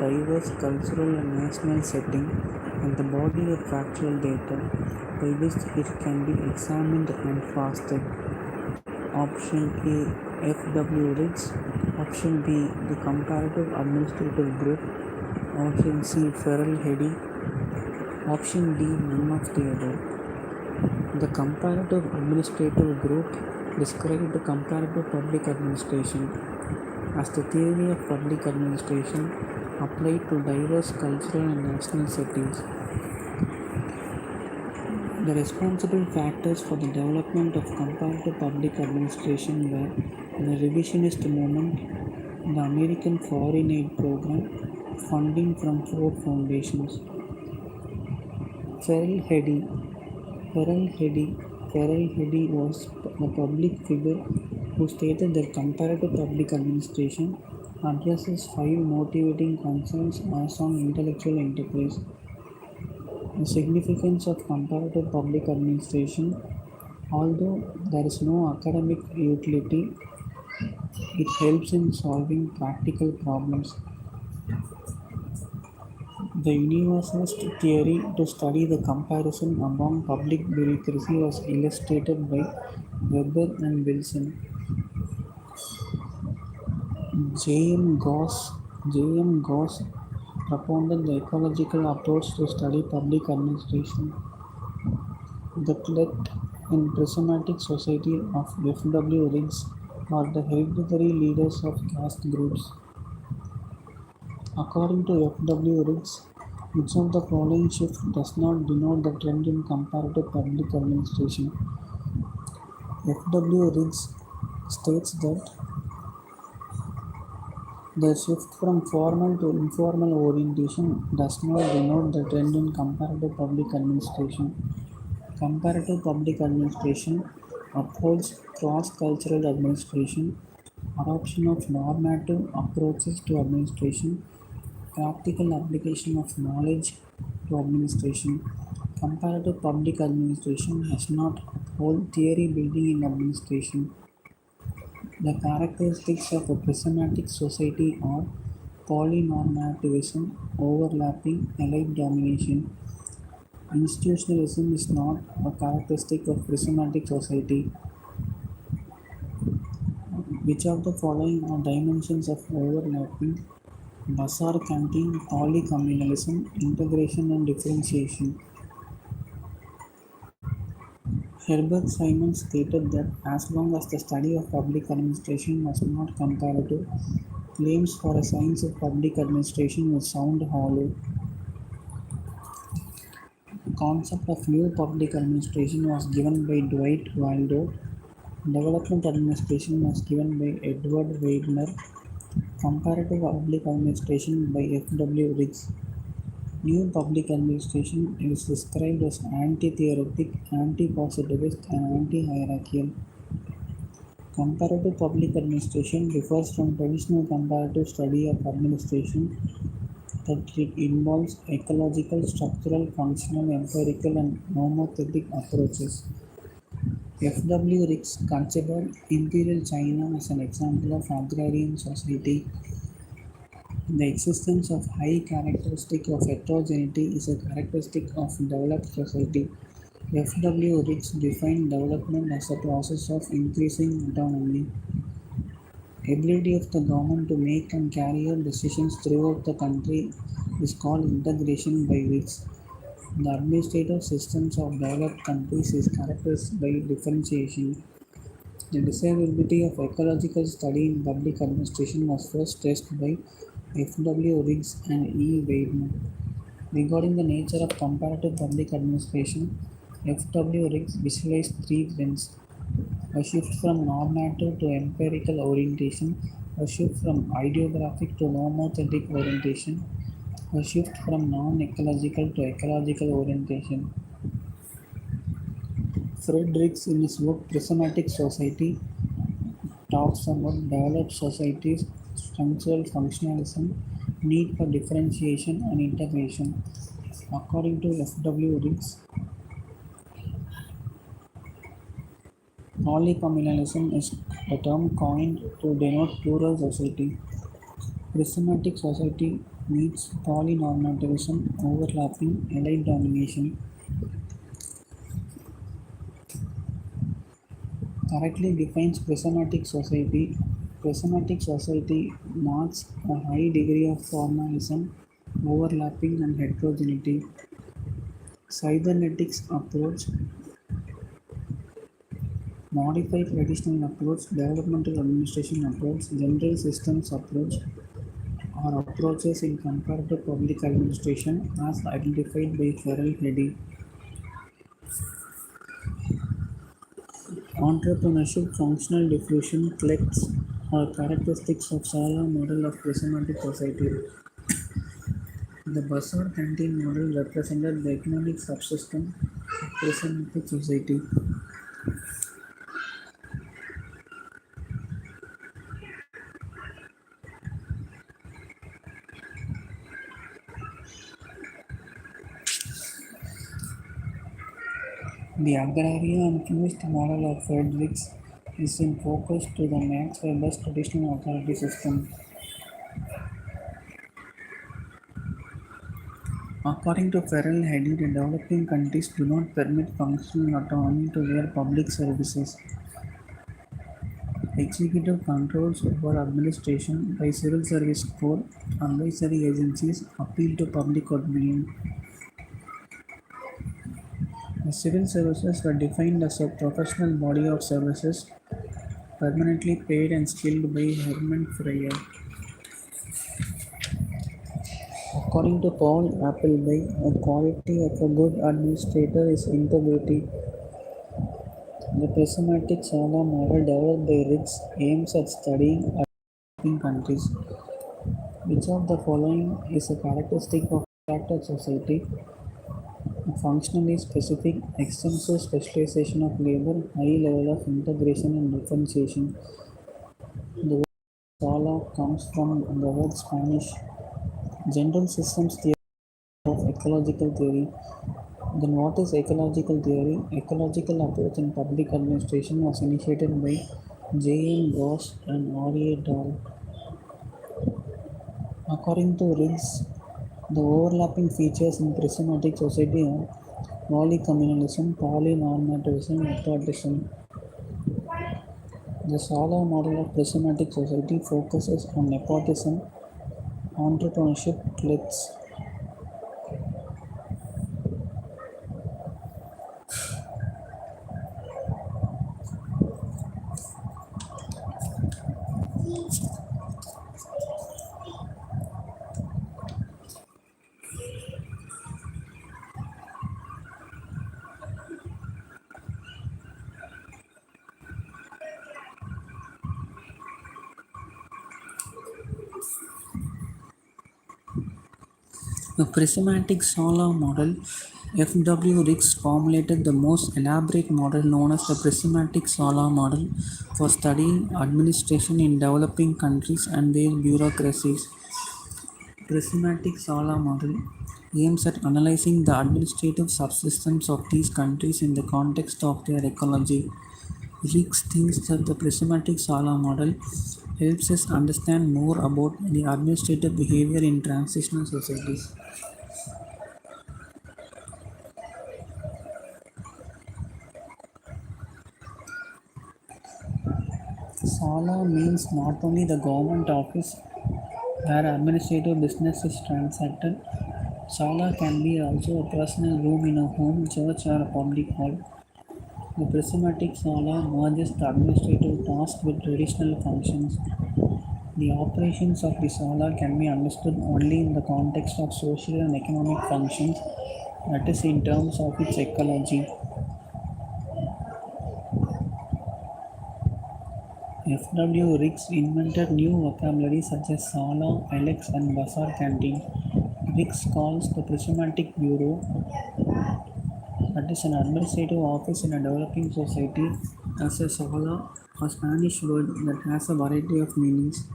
diverse cultural and national setting and the body of factual data by which it can be examined and fasted. Option A, FW RIGS. Option B, the Comparative Administrative Group. Option C, Farrell-Heady. Option D, none of the above. The Comparative Administrative Group described the comparative public administration as the theory of public administration applied to diverse cultural and national settings. The responsible factors for the development of comparative public administration were the revisionist movement, the American Foreign Aid Program, funding from four foundations. Farrell-Heady was a public figure who stated that comparative public administration addresses five motivating concerns as on intellectual enterprise. The significance of comparative public administration. Although there is no academic utility, it helps in solving practical problems. The universalist theory to study the comparison among public bureaucracy was illustrated by Weber and Wilson. J.M. Goss propounded the ecological approach to study public administration. The Clett and Prismatic Society of F.W. Riggs are the hereditary leaders of caste groups. According to F.W. Riggs, which of the following shift does not denote the trend in comparative public administration? F.W. Riggs states that the shift from formal to informal orientation does not denote the trend in comparative public administration. Comparative public administration upholds cross-cultural administration, adoption of normative approaches to administration, practical application of knowledge to administration. Comparative public administration does not uphold theory building in administration. The characteristics of a prismatic society are polynormativism, overlapping, elite domination. Institutionalism is not a characteristic of prismatic society. Which of the following are dimensions of overlapping? Bazaar canteen, polycommunalism, integration and differentiation. Herbert Simon stated that as long as the study of public administration was not comparative, claims for a science of public administration would sound hollow. The concept of new public administration was given by Dwight Waldo. Development administration was given by Edward Weidner. Comparative public administration by F.W. Riggs. New public administration is described as anti-theoretic, anti-positivist, and anti-hierarchical. Comparative public administration differs from traditional comparative study of administration that it involves ecological, structural, functional, empirical, and nomothetic approaches. F.W. Riggs considered Imperial China as an example of agrarian society. The existence of high characteristic of heterogeneity is a characteristic of developed society. F.W. Riggs defined development as a process of increasing autonomy. Ability of the government to make and carry out decisions throughout the country is called integration by Riggs. The administrative systems of developed countries is characterized by differentiation. The desirability of ecological study in public administration was first tested by F.W. Riggs and E. Weidner. Regarding the nature of comparative public administration, F.W. Riggs visualized three trends: a shift from normative to empirical orientation, a shift from ideographic to nomothetic orientation, a shift from non-ecological to ecological orientation. Fred Riggs, in his book Prismatic Society, talks about developed societies, structural functionalism, need for differentiation and integration. According to F.W. Riggs, polycommunalism is a term coined to denote plural society. Prismatic society needs polynormativism, overlapping, elite domination. Correctly defines prismatic society. Prismatic society marks a high degree of formalism, overlapping, and heterogeneity. Cybernetics approach, modified traditional approach, developmental administration approach, general systems approach are approaches in comparative public administration as identified by Farrell Heddy. Entrepreneurship, functional diffusion, collects are characteristics of Sala model of prismatic society. The Bazaar canteen model represented the economic subsystem of prismatic society. The agraria and chemist model of Fredericks is in focus to the Max Weber's traditional authority system. According to Farrell Heddy, the developing countries do not permit functional autonomy to their public services. Executive controls over administration by civil service code advisory agencies appeal to public opinion. The civil services were defined as a professional body of services permanently paid and skilled by Hermann Freyer. According to Paul Appleby, the quality of a good administrator is integrity. The prismatic Sala model developed by Riggs aims at studying developing countries. Which of the following is a characteristic of contracted society? A functionally specific, extensive specialization of labor, high level of integration and differentiation. The word Sala comes from the word Spanish general systems theory of ecological theory. Then what is ecological theory? Ecological approach in public administration was initiated by J. M. Ross and R. A. Dahl. According to Riggs, the overlapping features in prismatic society are polycommunalism, polynormativism, nepotism. The Sala model of prismatic society focuses on nepotism, entrepreneurship, cliques. The prismatic Sala model, F. W. Riggs formulated the most elaborate model known as the prismatic Sala model for studying administration in developing countries and their bureaucracies. Prismatic Sala model aims at analyzing the administrative subsystems of these countries in the context of their ecology. Riggs thinks that the prismatic Sala model helps us understand more about the administrative behavior in transitional societies. Sala means not only the government office where administrative business is transacted. Sala can be also a personal room in a home, church, or a public hall. The prismatic Sala merges the administrative task with traditional functions. The operations of the Sala can be understood only in the context of social and economic functions, that is, in terms of its ecology. F. W. Riggs invented new vocabulary such as Sala, Alex, and Bazaar canteen. Riggs calls the prismatic bureau, that is an administrative office in a developing society, as a Sala, a Spanish word that has a variety of meanings.